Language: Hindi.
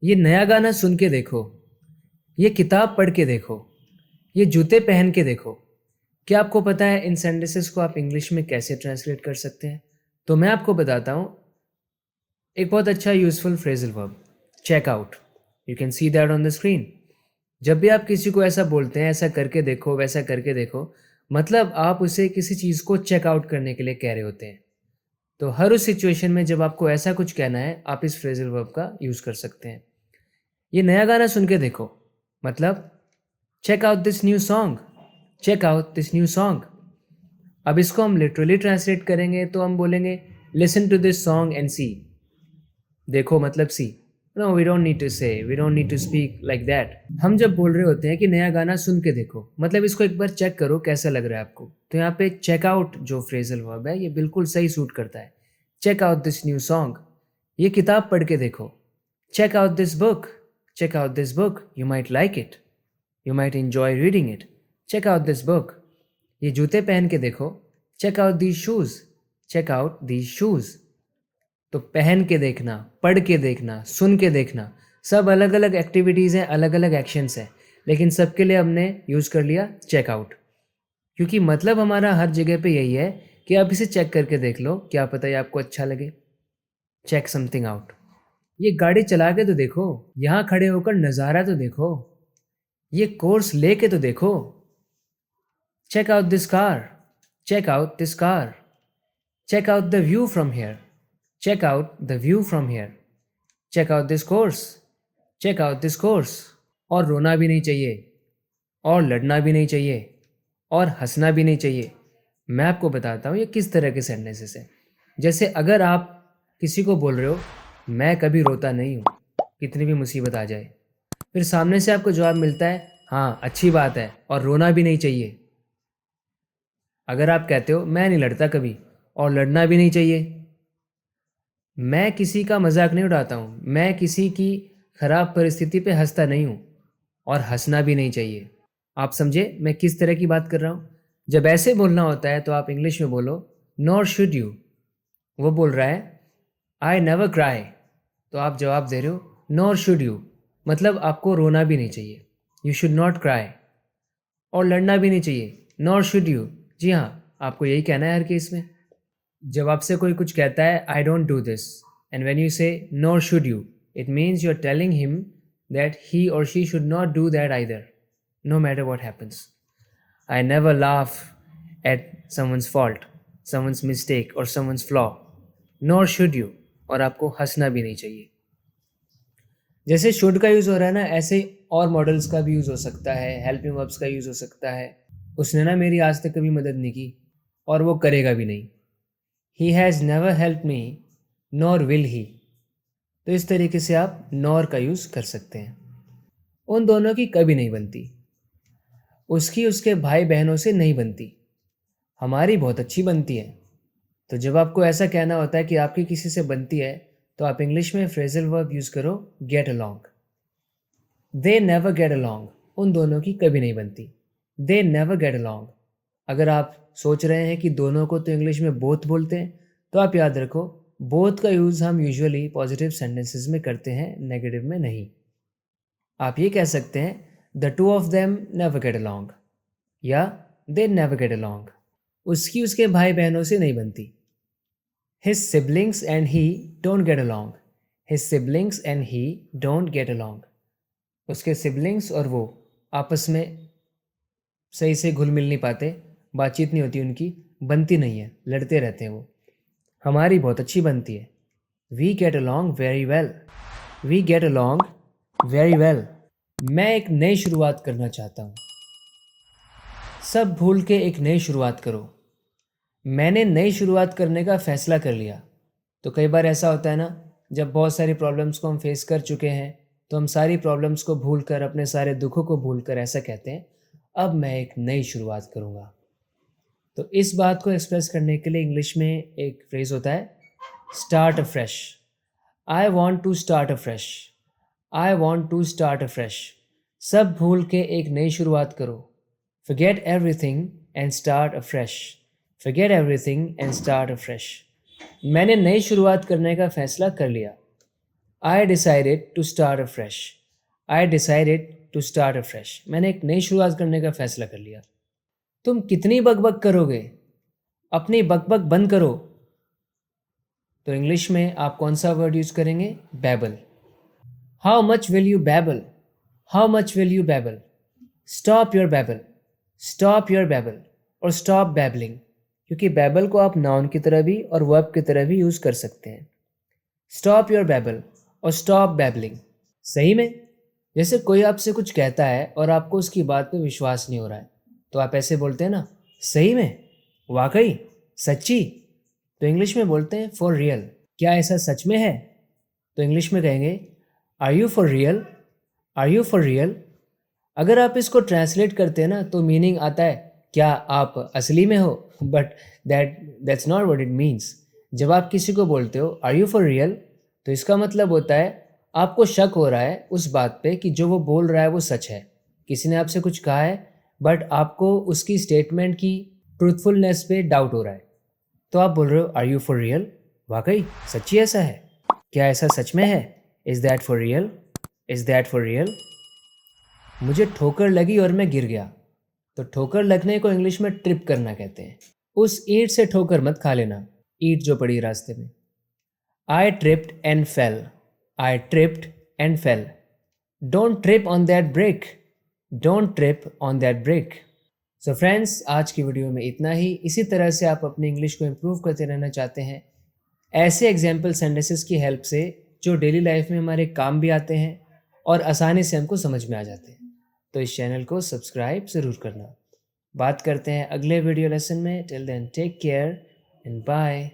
ये नया गाना सुन के देखो, ये किताब पढ़ के देखो, ये जूते पहन के देखो। क्या आपको पता है इन सेंटेंसेस को आप इंग्लिश में कैसे ट्रांसलेट कर सकते हैं? तो मैं आपको बताता हूँ एक बहुत अच्छा useful phrasal verb, check out. You can see that on the screen. जब भी आप किसी को ऐसा बोलते हैं, ऐसा करके देखो, वैसा करके देखो, मतलब आप उसे किसी चीज़ को चेक आउट करने के लिए कह रहे होते हैं। तो हर उस सिचुएशन में जब आपको ऐसा कुछ कहना है, आप इस फ्रेजल वर्ब का यूज़ कर सकते हैं। ये नया गाना सुन के देखो, मतलब check out this new song, check out this new song. अब इसको हम लिटरली ट्रांसलेट करेंगे तो हम बोलेंगे listen to this song and see. देखो मतलब see. No, we don't need to say, we don't need to speak like that. हम जब बोल रहे होते हैं कि नया गाना सुन के देखो, मतलब इसको एक बार चेक करो कैसा लग रहा है आपको, तो यहाँ पे चेक आउट जो फ्रेजल वर्ब है ये बिल्कुल सही सूट करता है। Check out this new song, ये किताब पढ़ के देखो। Check out this book, check out this book, you might like it, you might enjoy reading it. Check out this book, ये जूते पहन के देखो। Check out these shoes, check out these shoes. तो पहन के देखना, पढ़ के देखना, सुन के देखना, सब अलग अलग एक्टिविटीज़ हैं, अलग अलग एक्शंस हैं, लेकिन सबके लिए हमने यूज़ कर लिया चेकआउट। क्योंकि मतलब हमारा हर जगह पे यही है कि आप इसे चेक करके देख लो, क्या पता ये आपको अच्छा लगे। Check something out. ये गाड़ी चला के तो देखो, यहाँ खड़े होकर नज़ारा तो देखो, ये कोर्स ले के तो देखो। Check out this car, check out this car. Check out the view from here, check out the view from here. Check out this course, check out this course. और रोना भी नहीं चाहिए, और लड़ना भी नहीं चाहिए, और हंसना भी नहीं चाहिए। मैं आपको बताता हूँ ये किस तरह के सेंटेंसेस हैं। जैसे अगर आप किसी को बोल रहे हो मैं कभी रोता नहीं हूँ, कितनी भी मुसीबत आ जाए, फिर सामने से आपको जवाब मिलता है हाँ अच्छी बात है और रोना भी नहीं चाहिए। अगर आप कहते हो मैं नहीं लड़ता कभी और लड़ना भी नहीं चाहिए, मैं किसी का मजाक नहीं उड़ाता हूँ, मैं किसी की खराब परिस्थिति पे हंसता नहीं हूँ, और हंसना भी नहीं चाहिए। आप समझे मैं किस तरह की बात कर रहा हूँ? जब ऐसे बोलना होता है तो आप इंग्लिश में बोलो नॉर शुड यू। वो बोल रहा है आई नेवर क्राई, तो आप जवाब दे रहे हो नॉर शुड यू, मतलब आपको रोना भी नहीं चाहिए, यू शुड नॉट क्राई। और लड़ना भी नहीं चाहिए, नॉर शुड यू। जी हाँ, आपको यही कहना है हर केस में। जब आपसे कोई कुछ कहता है I don't do this, and when you say nor should you, it means you are telling him that he और she should not do that either, no matter what happens. I never laugh at someone's fault, someone's mistake और someone's flaw, nor should you. और आपको हंसना भी नहीं चाहिए। जैसे शुड का यूज़ हो रहा है ना, ऐसे और मॉडल्स का भी यूज़ हो सकता है, हेल्पिंग वर्ब्स का यूज़ हो सकता है। उसने ना मेरी आज तक कभी मदद नहीं की और वो करेगा भी नहीं। He has never helped me, nor will he. तो इस तरीके से आप nor का यूज़ कर सकते हैं। उन दोनों की कभी नहीं बनती, उसकी उसके भाई बहनों से नहीं बनती, हमारी बहुत अच्छी बनती है। तो जब आपको ऐसा कहना होता है कि आपकी किसी से बनती है, तो आप इंग्लिश में फ्रेजल वर्ब यूज़ करो get along. They never get along, उन दोनों की कभी नहीं बनती, दे नेवर गेट अलोंग। अगर आप सोच रहे हैं कि दोनों को तो इंग्लिश में बोथ बोलते हैं, तो आप याद रखो बोथ का यूज़ हम यूजुअली पॉजिटिव सेंटेंसेस में करते हैं, नेगेटिव में नहीं। आप ये कह सकते हैं the two of them never get along, या दे नेवर गेट अलोंग। उसकी उसके भाई बहनों से नहीं बनती, his siblings and he don't get along, his siblings and he don't get along. उसके सिबलिंग्स और वो आपस में सही से घुल मिल नहीं पाते, बातचीत नहीं होती उनकी, बनती नहीं है, लड़ते रहते हैं वो। हमारी बहुत अच्छी बनती है, we get along very well, we get along very well. मैं एक नई शुरुआत करना चाहता हूँ, सब भूल के एक नई शुरुआत करो। मैंने नई शुरुआत करने का फ़ैसला कर लिया। तो कई बार ऐसा होता है ना, जब बहुत सारी प्रॉब्लम्स को हम फेस कर चुके हैं, तो हम सारी प्रॉब्लम्स को भूल कर, अपने सारे दुखों को भूल कर ऐसा कहते हैं अब मैं एक नई शुरुआत करूँगा। तो इस बात को एक्सप्रेस करने के लिए इंग्लिश में एक फ्रेज़ होता है start afresh. I want to start afresh, I want to start afresh. सब भूल के एक नई शुरुआत करो, forget everything and start afresh, forget everything and start afresh। मैंने नई शुरुआत करने का फ़ैसला कर लिया। I decided to start afresh. I decided to start afresh. मैंने एक नई शुरुआत करने का फैसला कर लिया. तुम कितनी बकबक करोगे? अपनी बकबक बंद करो. तो इंग्लिश में आप कौन सा वर्ड यूज करेंगे? babble. How much will you babble? How much will you babble? Stop your babble. Stop your babble. और stop babbling. क्योंकि babble को आप noun की तरह भी और verb की तरह भी यूज कर सकते हैं. Stop your babble और stop babbling. सही में? जैसे कोई आपसे कुछ कहता है और आपको उसकी बात पे विश्वास नहीं हो रहा है, तो आप ऐसे बोलते हैं ना, सही में, वाकई, सच्ची. तो इंग्लिश में बोलते हैं फॉर रियल. क्या ऐसा सच में है? तो इंग्लिश में कहेंगे are you for real? Are you for real? अगर आप इसको ट्रांसलेट करते हैं ना तो मीनिंग आता है क्या आप असली में हो? But that's not what it means. जब आप किसी को बोलते हो आर यू फॉर रियल, तो इसका मतलब होता है आपको शक हो रहा है उस बात पे कि जो वो बोल रहा है वो सच है. किसी ने आपसे कुछ कहा है बट आपको उसकी स्टेटमेंट की ट्रूथफुलनेस पे डाउट हो रहा है, तो आप बोल रहे हो आर यू फॉर रियल? वाकई, सच्ची ऐसा है? क्या ऐसा सच में है? Is that for real? Is that for real? मुझे ठोकर लगी और मैं गिर गया. तो ठोकर लगने को इंग्लिश में ट्रिप करना कहते हैं. उस ईंट से ठोकर मत खा लेना, ईंट जो पड़ी रास्ते में. I tripped and fell. I tripped and fell. Don't trip on that brick. Don't trip on that brick. So friends, आज की वीडियो में इतना ही. इसी तरह से आप अपनी इंग्लिश को इम्प्रूव करते रहना चाहते हैं ऐसे एग्जाम्पल सेंटेंसेस की हेल्प से जो डेली लाइफ में हमारे काम भी आते हैं और आसानी से हमको समझ में आ जाते हैं. तो इस चैनल को सब्सक्राइब ज़रूर करना. बात करते हैं अगले वीडियो लेसन में. Till then take care and bye.